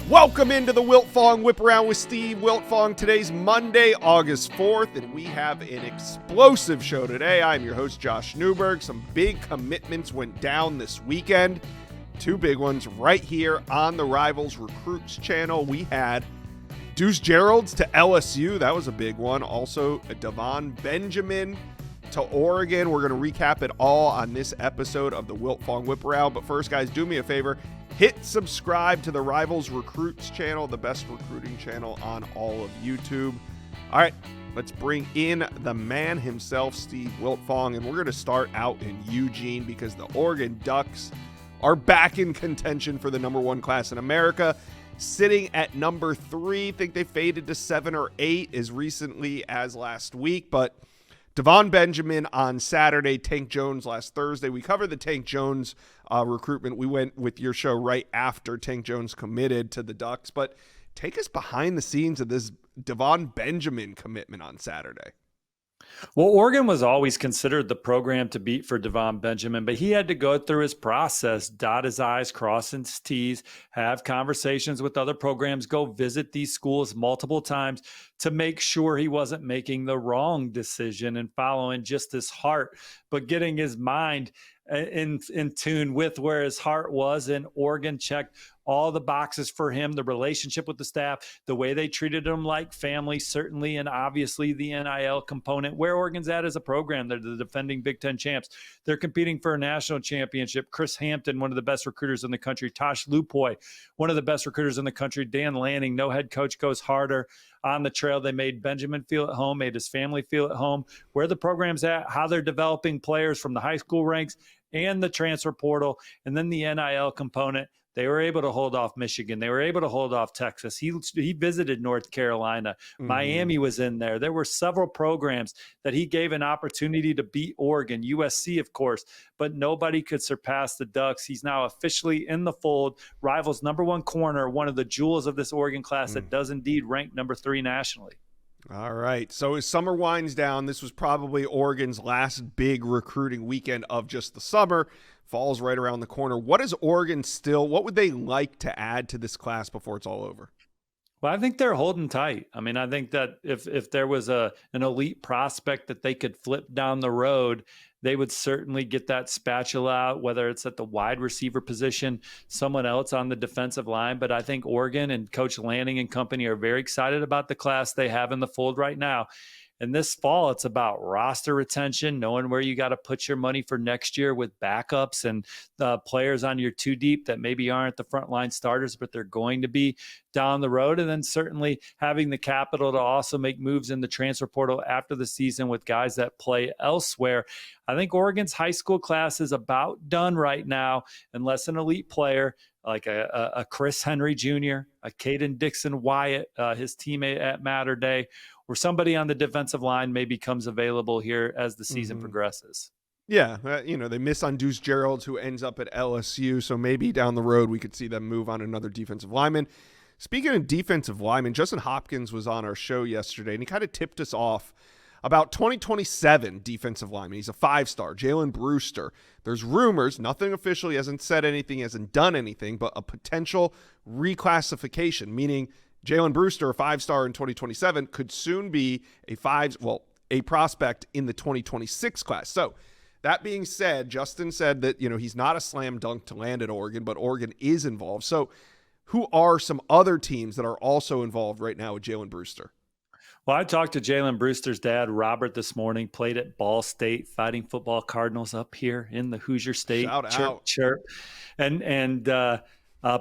Welcome into the Wiltfong Whiparound with Steve Wiltfong. Today's Monday, August 4th, and we have an explosive show today. I'm your host, Josh Newberg. Some big commitments went down this weekend. Two big ones right here on the Rivals Recruits channel. We had Deuce Gerald's to LSU. That was a big one. Also, Devon Benjamin to Oregon. We're going to recap it all on this episode of the Wiltfong Whiparound. But first, guys, do me a favor. Hit subscribe to the Rivals Recruits channel, the best recruiting channel on all of YouTube. All right, let's bring in the man himself, Steve Wiltfong, and we're going to start out in Eugene because the Oregon Ducks are back in contention for the number one class in America, sitting at number 3. I think they faded to 7 or 8 as recently as last week, but Devon Benjamin on Saturday, Tank Jones last Thursday. We covered the Tank Jones recruitment. We went with your show right after Tank Jones committed to the Ducks. But take us behind the scenes of this Devon Benjamin commitment on Saturday. Well, Oregon was always considered the program to beat for Devon Benjamin, but he had to go through his process, dot his I's, cross his T's, have conversations with other programs, go visit these schools multiple times to make sure he wasn't making the wrong decision and following just his heart, but getting his mind in tune with where his heart was. And Oregon checked all the boxes for him, the relationship with the staff, the way they treated him like family, certainly, and obviously the NIL component. Where Oregon's at as a program, they're the defending Big Ten champs. They're competing for a national championship. Chris Hampton, one of the best recruiters in the country. Tosh Lupoy, one of the best recruiters in the country. Dan Lanning, no head coach goes harder on the trail. They made Benjamin feel at home, made his family feel at home, where the program's at, how they're developing players from the high school ranks and the transfer portal, and then the NIL component. They were able to hold off Michigan. They were able to hold off Texas. He visited North Carolina. Miami was in there. There were several programs that he gave an opportunity to beat Oregon, USC, of course, but nobody could surpass the Ducks. He's now officially in the fold. Rivals number one corner, one of the jewels of this Oregon class that does indeed rank number 3 nationally. All right. So as summer winds down, this was probably Oregon's last big recruiting weekend of just the summer. Fall's right around the corner. What would they like to add to this class before it's all over? Well, I think they're holding tight. I mean, I think that if there was an elite prospect that they could flip down the road, they would certainly get that spatula out, whether it's at the wide receiver position, someone else on the defensive line. But I think Oregon and Coach Lanning and company are very excited about the class they have in the fold right now. And this fall, it's about roster retention, knowing where you got to put your money for next year with backups and players on your 2 deep that maybe aren't the frontline starters, but they're going to be down the road. And then certainly having the capital to also make moves in the transfer portal after the season with guys that play elsewhere. I think Oregon's high school class is about done right now, unless an elite player like a Chris Henry Jr., a Caden Dixon Wyatt, his teammate at Mater Day, or somebody on the defensive line maybe becomes available here as the season progresses. Yeah, they miss on Deuce Gerald, who ends up at LSU, so maybe down the road we could see them move on another defensive lineman. Speaking of defensive linemen, Justin Hopkins was on our show yesterday, and he kind of tipped us off about 2027 defensive lineman. He's a 5-star, Jalen Brewster. There's rumors, nothing official, he hasn't said anything, he hasn't done anything, but a potential reclassification, meaning Jalen Brewster, a 5-star in 2027, could soon be a prospect in the 2026 class. So that being said, Justin said that, he's not a slam dunk to land at Oregon, but Oregon is involved. So who are some other teams that are also involved right now with Jalen Brewster? Well, I talked to Jalen Brewster's dad, Robert, this morning, played at Ball State, Fighting Football Cardinals up here in the Hoosier State. Shout out. Chirp. And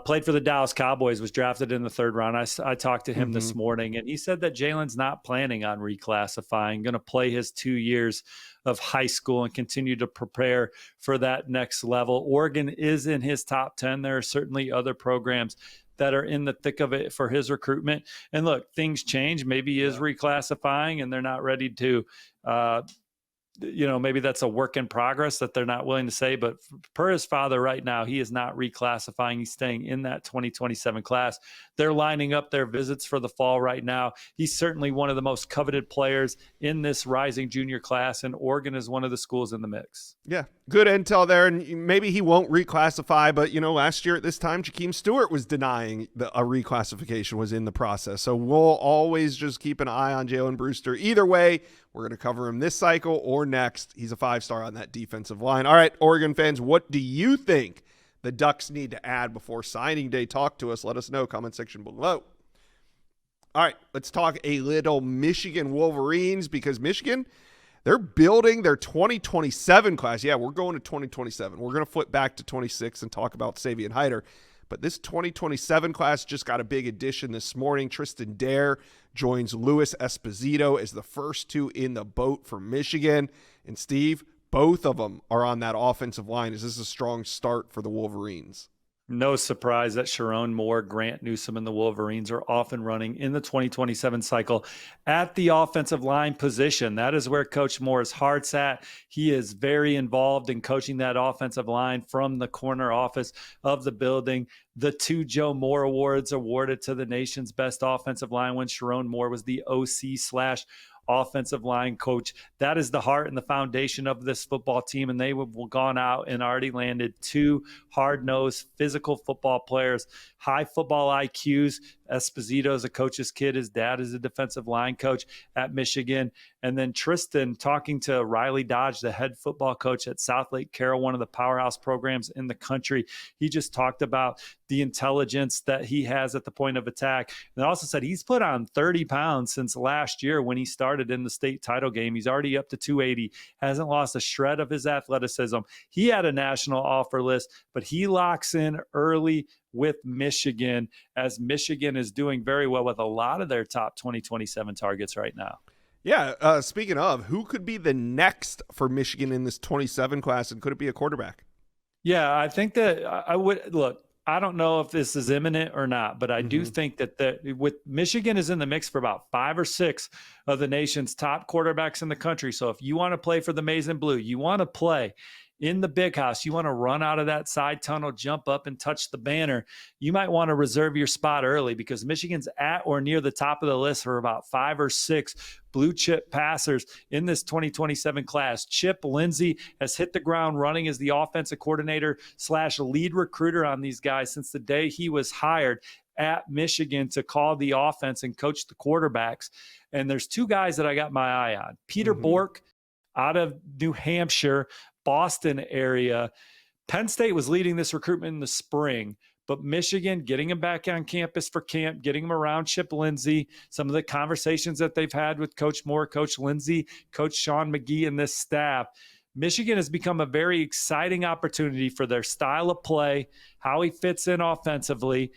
played for the Dallas Cowboys, was drafted in the 3rd round. I talked to him this morning, and he said that Jalen's not planning on reclassifying, going to play his 2 years of high school and continue to prepare for that next level. Oregon is in his top 10. There are certainly other programs that are in the thick of it for his recruitment. And look, things change. Maybe he is reclassifying and they're not ready to maybe that's a work in progress that they're not willing to say, but per his father right now, he is not reclassifying. He's staying in that 2027 class. They're lining up their visits for the fall right now. He's certainly one of the most coveted players in this rising junior class, and Oregon is one of the schools in the mix. Yeah, good intel there, and maybe he won't reclassify, but, last year at this time, Jakeem Stewart was denying a reclassification was in the process. So we'll always just keep an eye on Jalen Brewster. Either way, we're going to cover him this cycle or next. He's a 5-star on that defensive line. All right, Oregon fans, what do you think the Ducks need to add before signing day? Talk to us. Let us know. Comment section below. All right, let's talk a little Michigan Wolverines, because Michigan, they're building their 2027 class. Yeah, we're going to 2027. We're going to flip back to 26 and talk about Savion Hyder. But this 2027 class just got a big addition this morning. Tristan Dare joins Louis Esposito as the first two in the boat for Michigan. And Steve, both of them are on that offensive line. Is this a strong start for the Wolverines? No surprise that Sharon Moore, Grant Newsome, and the Wolverines are off and running in the 2027 cycle at the offensive line position. That is where Coach Moore's heart's at. He is very involved in coaching that offensive line from the corner office of the building. The 2 Joe Moore Awards awarded to the nation's best offensive line when Sharon Moore was the OC/offensive line coach. That is the heart and the foundation of this football team, and they have gone out and already landed 2 hard-nosed physical football players, high football IQs. Esposito is a coach's kid. His dad is a defensive line coach at Michigan. And then Tristan, talking to Riley Dodge, the head football coach at South Lake Carroll, one of the powerhouse programs in the country. He just talked about the intelligence that he has at the point of attack. And also said he's put on 30 pounds since last year when he started in the state title game. He's already up to 280, hasn't lost a shred of his athleticism. He had a national offer list, but he locks in early with Michigan, as Michigan is doing very well with a lot of their top 2027 targets right now. Yeah, speaking of, who could be the next for Michigan in this 27 class, and could it be a quarterback? Yeah, I think that I would look. I don't know if this is imminent or not, but I do think that with Michigan is in the mix for about 5 or 6 of the nation's top quarterbacks in the country. So if you want to play for the Maize and Blue, you want to play in the big house, you want to run out of that side tunnel, jump up and touch the banner, you might want to reserve your spot early, because Michigan's at or near the top of the list for about 5 or 6 blue chip passers in this 2027 class. Chip Lindsey has hit the ground running as the offensive coordinator / lead recruiter on these guys since the day he was hired at Michigan to call the offense and coach the quarterbacks. And there's 2 guys that I got my eye on. Peter Bork out of New Hampshire, Boston area. Penn State was leading this recruitment in the spring, but Michigan getting him back on campus for camp, getting him around Chip Lindsey, some of the conversations that they've had with Coach Moore, Coach Lindsey, Coach Sean McGee, and this staff. Michigan has become a very exciting opportunity for their style of play, how he fits in offensively,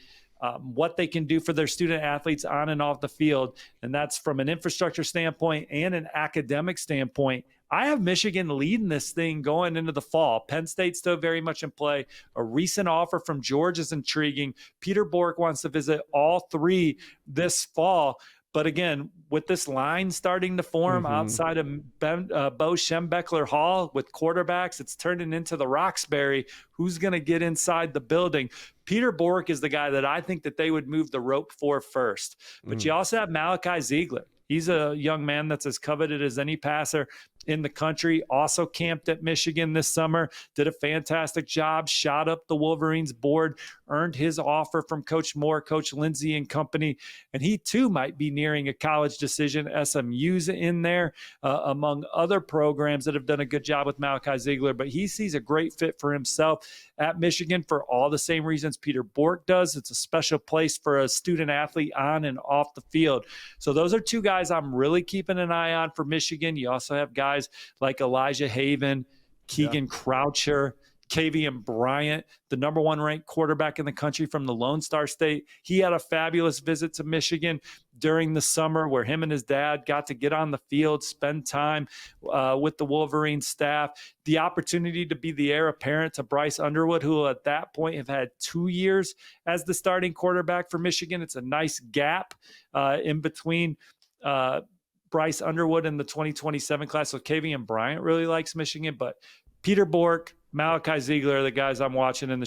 what they can do for their student athletes on and off the field. And that's from an infrastructure standpoint and an academic standpoint. I have Michigan leading this thing going into the fall. Penn State still very much in play. A recent offer from Georgia is intriguing. Peter Bork wants to visit all 3 this fall. But again, with this line starting to form outside of Bo Schembechler Hall with quarterbacks, it's turning into the Roxbury. Who's going to get inside the building? Peter Bork is the guy that I think that they would move the rope for first. But you also have Malachi Ziegler. He's a young man that's as coveted as any passer in the country, also camped at Michigan this summer, did a fantastic job, shot up the Wolverines board, earned his offer from Coach Moore, Coach Lindsey and company, and he too might be nearing a college decision. SMU's in there, among other programs that have done a good job with Malachi Ziegler, but he sees a great fit for himself at Michigan for all the same reasons Peter Bork does. It's a special place for a student athlete on and off the field. So those are 2 guys I'm really keeping an eye on for Michigan. You also have guys like Elijah Haven, Keegan Croucher, Kavian Bryant, the number 1 ranked quarterback in the country from the Lone Star State. He had a fabulous visit to Michigan during the summer where him and his dad got to get on the field, spend time with the Wolverine staff, the opportunity to be the heir apparent to Bryce Underwood, who at that point have had 2 years as the starting quarterback for Michigan. It's a nice gap in between Bryce Underwood in the 2027 class. So Kavian Bryant really likes Michigan, but Peter Bork, Malachi Ziegler are the guys I'm watching in the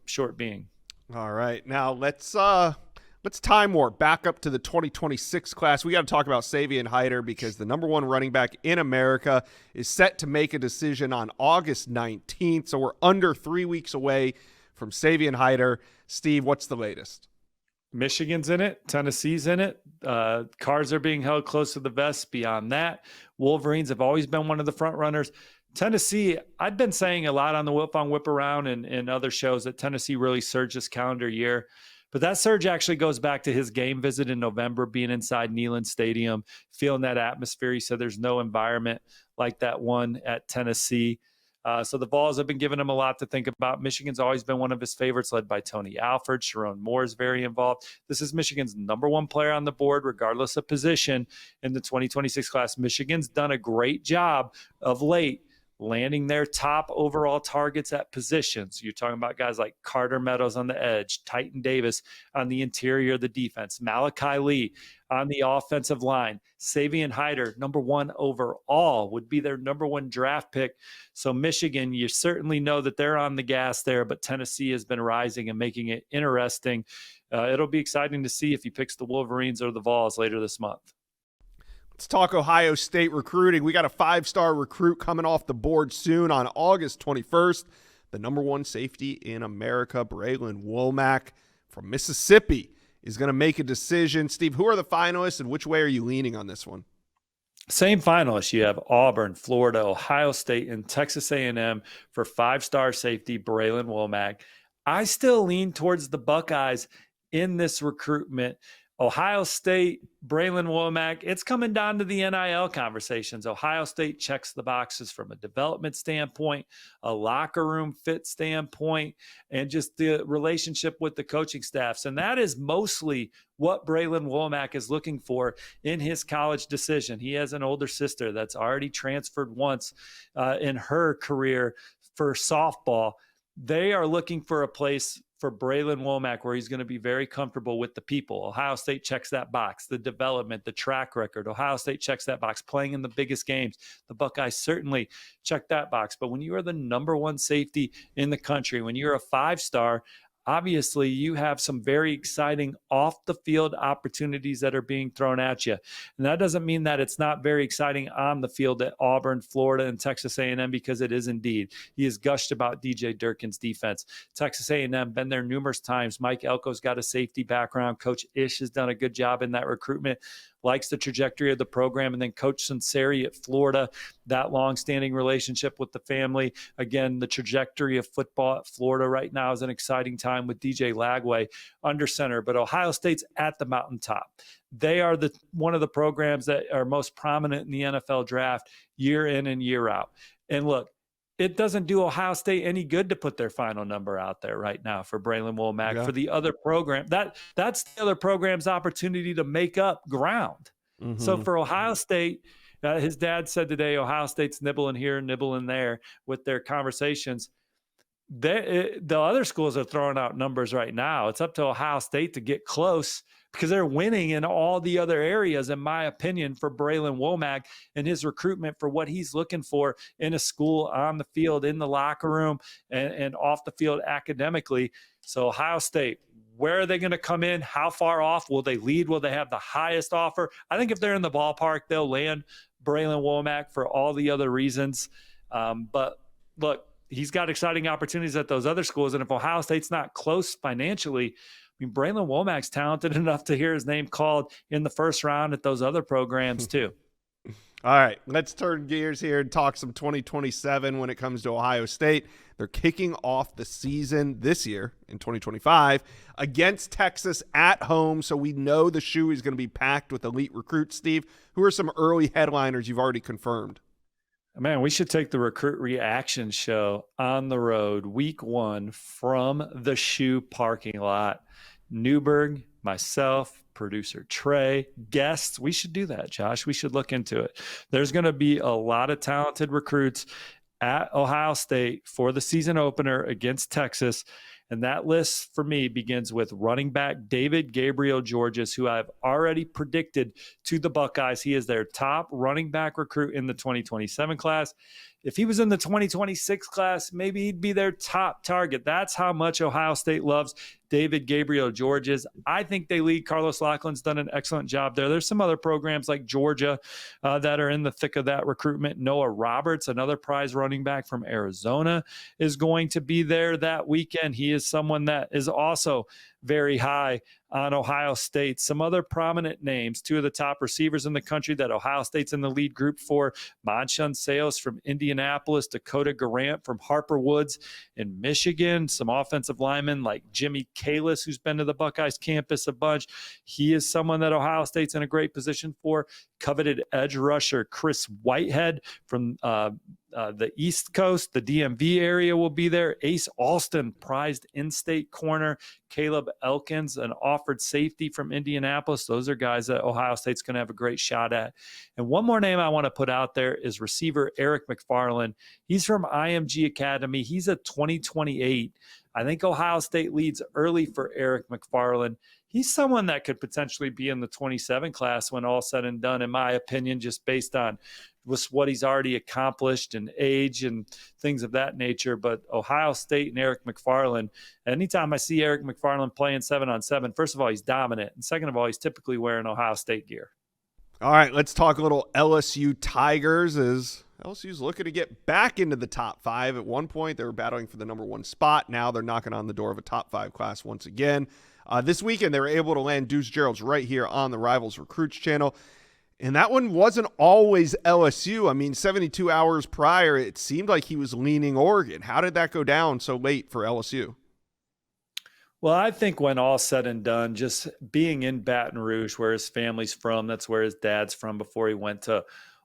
short being. All right. Now let's time warp back up to the 2026 class. We got to talk about Savion Hyder because the number one running back in America is set to make a decision on August 19th. So we're under 3 weeks away from Savion Hyder. Steve, what's the latest? Michigan's in it. Tennessee's in it. Cards are being held close to the vest. Beyond that, Wolverines have always been one of the front runners. Tennessee, I've been saying a lot on the Wiltfong Whiparound and other shows that Tennessee really surged this calendar year. But that surge actually goes back to his game visit in November, being inside Neyland Stadium, feeling that atmosphere. He said there's no environment like that one at Tennessee. So the Vols have been giving him a lot to think about. Michigan's always been one of his favorites, led by Tony Alford. Sharon Moore is very involved. This is Michigan's number one player on the board, regardless of position in the 2026 class. Michigan's done a great job of late landing their top overall targets at positions. You're talking about guys like Carter Meadows on the edge, Titan Davis on the interior of the defense, Malachi Lee on the offensive line, Savion Hyder, number one overall, would be their number one draft pick. So Michigan, you certainly know that they're on the gas there, but Tennessee has been rising and making it interesting. It'll be exciting to see if he picks the Wolverines or the Vols later this month. Let's talk Ohio State recruiting. We got a 5-star recruit coming off the board soon on August 21st. The number one safety in America, Braylon Womack from Mississippi, is going to make a decision. Steve, who are the finalists and which way are you leaning on this one? Same finalists. You have Auburn, Florida, Ohio State, and Texas A&M for 5-star safety Braylon Womack. I still lean towards the Buckeyes in this recruitment. Ohio State, Braylon Womack, it's coming down to the NIL conversations. Ohio State checks the boxes from a development standpoint, a locker room fit standpoint, and just the relationship with the coaching staffs. And that is mostly what Braylon Womack is looking for in his college decision. He has an older sister that's already transferred once in her career for softball. They are looking for a place for Braylon Womack where he's going to be very comfortable with the people. Ohio State checks that box, the development, the track record. Ohio State checks that box, playing in the biggest games. The Buckeyes certainly check that box. But when you are the number one safety in the country, when you're a 5-star, obviously you have some very exciting off the field opportunities that are being thrown at you. And that doesn't mean that it's not very exciting on the field at Auburn, Florida, and Texas A&M, because it is indeed. He has gushed about DJ Durkin's defense. Texas A&M been there numerous times. Mike Elko's got a safety background. Coach Ish has done a good job in that recruitment, likes the trajectory of the program. And then Coach Sinceri at Florida, that long-standing relationship with the family. Again, the trajectory of football at Florida right now is an exciting time with DJ Lagway under center. But Ohio State's at the mountaintop. They are one of the programs that are most prominent in the NFL draft year in and year out. And look, it doesn't do Ohio State any good to put their final number out there right now for Braylon Womack. Yeah. For the other program, that's the other program's opportunity to make up ground. Mm-hmm. So for Ohio State, his dad said today, Ohio State's nibbling here, nibbling there with their conversations. The other schools are throwing out numbers right now. It's up to Ohio State to get close because they're winning in all the other areas, in my opinion, for Braylon Womack and his recruitment for what he's looking for in a school, on the field, in the locker room, and off the field academically. So Ohio State, where are they going to come in? How far off? Will they lead? Will they have the highest offer? I think if they're in the ballpark, they'll land Braylon Womack for all the other reasons. But look, he's got exciting opportunities at those other schools. And if Ohio State's not close financially, I mean, Braylon Womack's talented enough to hear his name called in the first round at those other programs too. All right, let's turn gears here and talk some 2027 when it comes to Ohio State. They're kicking off the season this year in 2025 against Texas at home, so we know the shoe is going to be packed with elite recruits. Steve, who are some early headliners you've already confirmed? Man, we should take the recruit reaction show on the road week 1 from the shoe parking lot. Newberg, myself, producer Trey, guests. We should do that, Josh. We should look into it. There's going to be a lot of talented recruits at Ohio State for the season opener against Texas. And that list for me begins with running back David Gabriel Georges, who I've already predicted to the Buckeyes. He is their top running back recruit in the 2027 class. If he was in the 2026 class, maybe he'd be their top target. That's how much Ohio State loves David Gabriel Georges. I think they lead. Carlos Laughlin's done an excellent job there. There's some other programs like Georgia that are in the thick of that recruitment. Noah Roberts, another prize running back from Arizona, is going to be there that weekend. He is someone that is also very high on Ohio State. Some other prominent names, two of the top receivers in the country that Ohio State's in the lead group for: Manshun Sales from Indianapolis, Dakota Garant from Harper Woods in Michigan, some offensive linemen like Jimmy Kalis, who's been to the Buckeyes campus a bunch. He is someone that Ohio State's in a great position for. Coveted edge rusher Chris Whitehead from the East Coast, the DMV area, will be there. Ace Alston, prized in-state corner. Caleb Elkins, an offered safety from Indianapolis. Those are guys that Ohio State's going to have a great shot at. And one more name I want to put out there is receiver Eric McFarland. He's from IMG Academy. He's a 2028. I think Ohio State leads early for Eric McFarland. He's someone that could potentially be in the 27 class when all said and done, in my opinion, just based on what he's already accomplished and age and things of that nature. But Ohio State and Eric McFarland, anytime I see Eric McFarland playing 7-on-7, first of all, he's dominant. And second of all, he's typically wearing Ohio State gear. All right, let's talk a little LSU Tigers, as LSU's looking to get back into the top 5. At one point, they were battling for the number 1 spot. Now they're knocking on the door of a top 5 class once again. This weekend, they were able to land Deuce Gerald's right here on the Rivals Recruits channel. And that one wasn't always LSU. I mean, 72 hours prior, it seemed like he was leaning Oregon. How did that go down so late for LSU? Well, I think when all said and done, just being in Baton Rouge, where his family's from, that's where his dad's from before he went to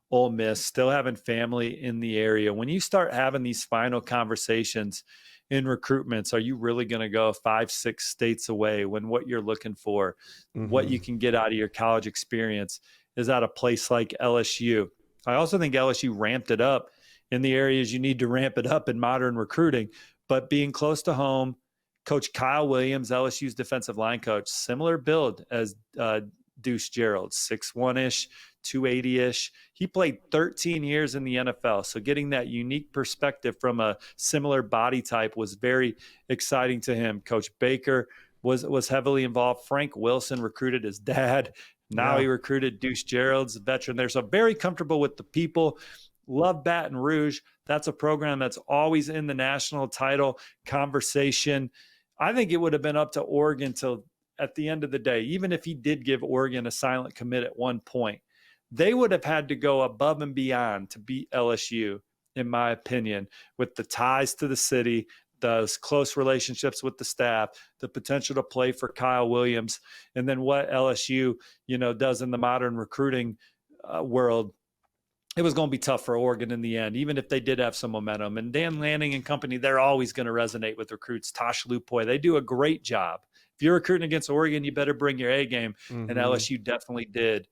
Ole Miss, still having family in the area. When you start having these final conversations in recruitments, are you really going to go 5-6 states away when what you're looking for, what you can get out of your college experience, is at a place like LSU? I also think LSU ramped it up in the areas you need to ramp it up in modern recruiting, but being close to home. Coach Kyle Williams, LSU's defensive line coach, similar build as Deuce Gerald, 6'1"-ish, 280-ish. He played 13 years in the NFL, so getting that unique perspective from a similar body type was very exciting to him. Coach Baker was heavily involved. Frank Wilson recruited his dad. Now he recruited Deuce Gerald's a veteran there. So very comfortable with the people. Love Baton Rouge. That's a program that's always in the national title conversation. I think it would have been up to Oregon till at the end of the day, even if he did give Oregon a silent commit at one point, they would have had to go above and beyond to beat LSU, in my opinion, with the ties to the city, those close relationships with the staff, the potential to play for Kyle Williams, and then what LSU, does in the modern recruiting world. It was going to be tough for Oregon in the end, even if they did have some momentum. And Dan Lanning and company, they're always going to resonate with recruits. Tosh Lupoy, they do a great job. If you're recruiting against Oregon, you better bring your A game. And LSU definitely did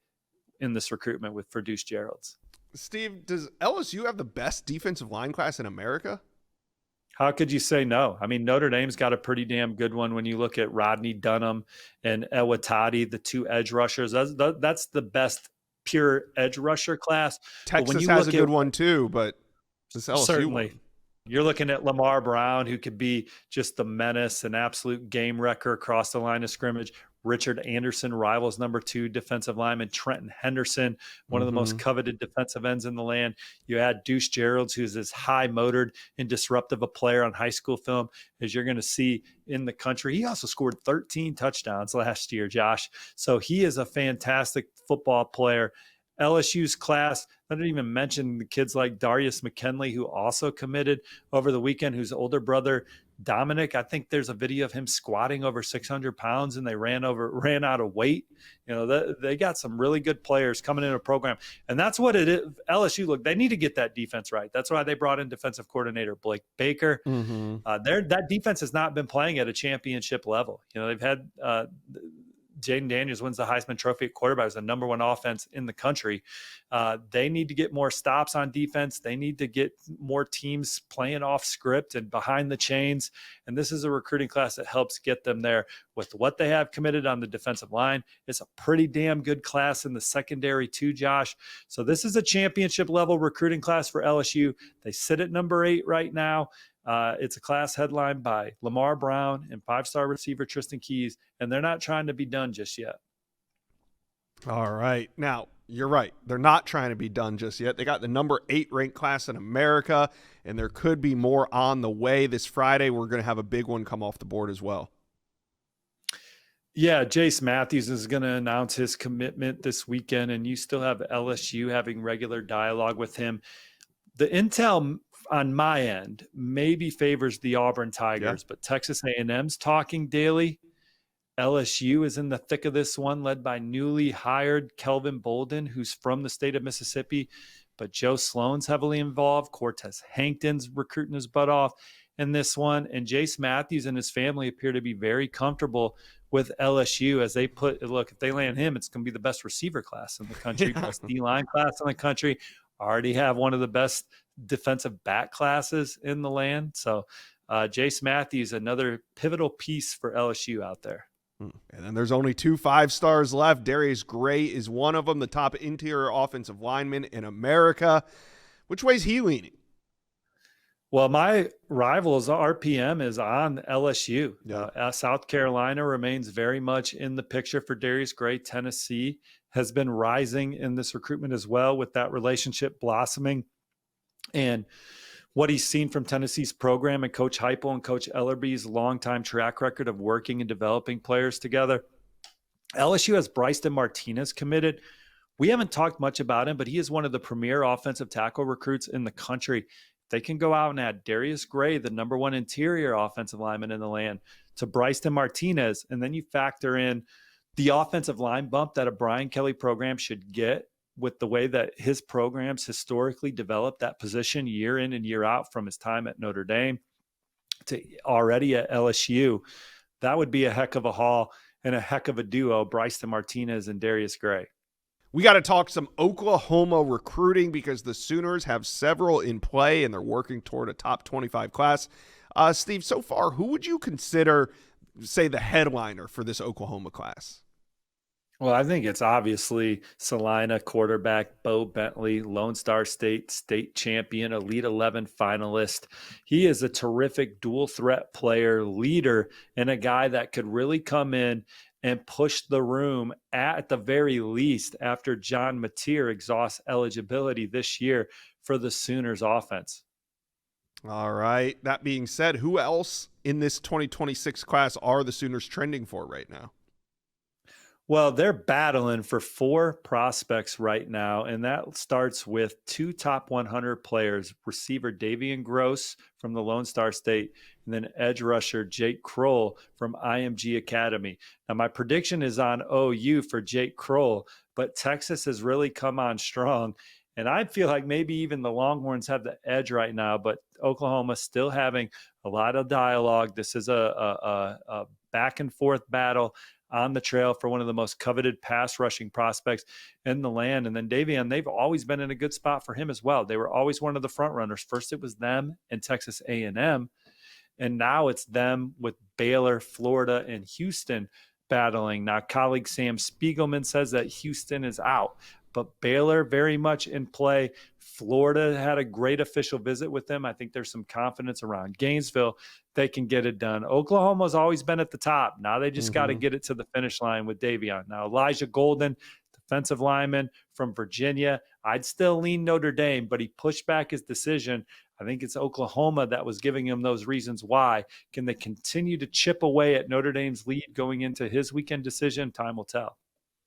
in this recruitment for Deuce Gerald's. Steve, does LSU have the best defensive line class in America? How could you say no? I mean, Notre Dame's got a pretty damn good one when you look at Rodney Dunham and Ewatati, the 2 edge rushers. That's the best pure edge rusher class. Texas has a good one too, but this LSU certainly one. You're looking at Lamar Brown, who could be just the menace, an absolute game wrecker across the line of scrimmage. Richard Anderson, Rivals number 2 defensive lineman. Trenton Henderson, one of the most coveted defensive ends in the land. You add Deuce Gerald's, who's as high-motored and disruptive a player on high school film as you're going to see in the country. He also scored 13 touchdowns last year, Josh. So he is a fantastic football player. LSU's class, I didn't even mention the kids like Darius McKinley, who also committed over the weekend, whose older brother, Dominic, I think there's a video of him squatting over 600 pounds and they ran out of weight. They got some really good players coming in a program. And that's what it is. LSU, look, they need to get that defense right. That's why they brought in defensive coordinator Blake Baker. That defense has not been playing at a championship level. They've had Jaden Daniels wins the Heisman Trophy at quarterback as the number one offense in the country. They need to get more stops on defense. They need to get more teams playing off script and behind the chains. And this is a recruiting class that helps get them there with what they have committed on the defensive line. It's a pretty damn good class in the secondary too, Josh. So this is a championship level recruiting class for LSU. They sit at number 8 right now. It's a class headlined by Lamar Brown and 5-star receiver Tristan Keys, and they're not trying to be done just yet. All right. Now, you're right. They're not trying to be done just yet. They got the number 8 ranked class in America, and there could be more on the way. This Friday, we're going to have a big one come off the board as well. Yeah, Jace Matthews is going to announce his commitment this weekend, and you still have LSU having regular dialogue with him. The intel on my end maybe favors the Auburn Tigers, but Texas A&M's talking daily. LSU is in the thick of this one, led by newly hired Kelvin Bolden, who's from the state of Mississippi, but Joe Sloan's heavily involved. Cortez Hankton's recruiting his butt off in this one, and Jace Matthews and his family appear to be very comfortable with LSU as they look, if they land him, it's going to be the best receiver class in the country, best D-line class in the country. Already have one of the best defensive back classes in the land. So Jace Matthews, another pivotal piece for LSU out there. And then there's only 2 5-stars left. Darius Gray is one of them, the top interior offensive lineman in America. Which way is he leaning? Well, my rivals, RPM, is on LSU. South Carolina remains very much in the picture for Darius Gray. Tennessee has been rising in this recruitment as well, with that relationship blossoming. And what he's seen from Tennessee's program and Coach Heupel and Coach Ellerby's longtime track record of working and developing players together. LSU has Bryson Martinez committed. We haven't talked much about him, but he is one of the premier offensive tackle recruits in the country. They can go out and add Darius Gray, the number 1 interior offensive lineman in the land, to Bryson Martinez, and then you factor in the offensive line bump that a Brian Kelly program should get with the way that his programs historically develop that position year in and year out, from his time at Notre Dame to already at LSU. That would be a heck of a haul and a heck of a duo, Bryson Martinez and Darius Gray. We got to talk some Oklahoma recruiting because the Sooners have several in play and they're working toward a top 25 class. Steve, so far, who would you consider, say, the headliner for this Oklahoma class? Well, I think it's obviously Salina quarterback Bo Bentley, Lone Star State champion, Elite 11 finalist. He is a terrific dual threat player, leader, and a guy that could really come in and push the room at the very least after John Mateer exhausts eligibility this year for the Sooners offense. All right. That being said, who else in this 2026 class are the Sooners trending for right now? Well, they're battling for 4 prospects right now, and that starts with 2 top 100 players, receiver Davian Gross from the Lone Star State, and then edge rusher Jake Kroll from IMG Academy. Now, my prediction is on OU for Jake Kroll, but Texas has really come on strong, and I feel like maybe even the Longhorns have the edge right now, but Oklahoma still having a lot of dialogue. This is a back and forth battle on the trail for one of the most coveted pass rushing prospects in the land. And then Davian, they've always been in a good spot for him as well. They were always one of the front runners. First it was them and Texas A&M, and now it's them with Baylor, Florida, and Houston battling. Now, colleague Sam Spiegelman says that Houston is out, but Baylor very much in play. Florida had a great official visit with them. I think there's some confidence around Gainesville. They can get it done. Oklahoma's always been at the top. Now they just got to get it to the finish line with Davion. Now, Elijah Golden, defensive lineman from Virginia. I'd still lean Notre Dame, but he pushed back his decision. I think it's Oklahoma that was giving him those reasons why. Can they continue to chip away at Notre Dame's lead going into his weekend decision? Time will tell.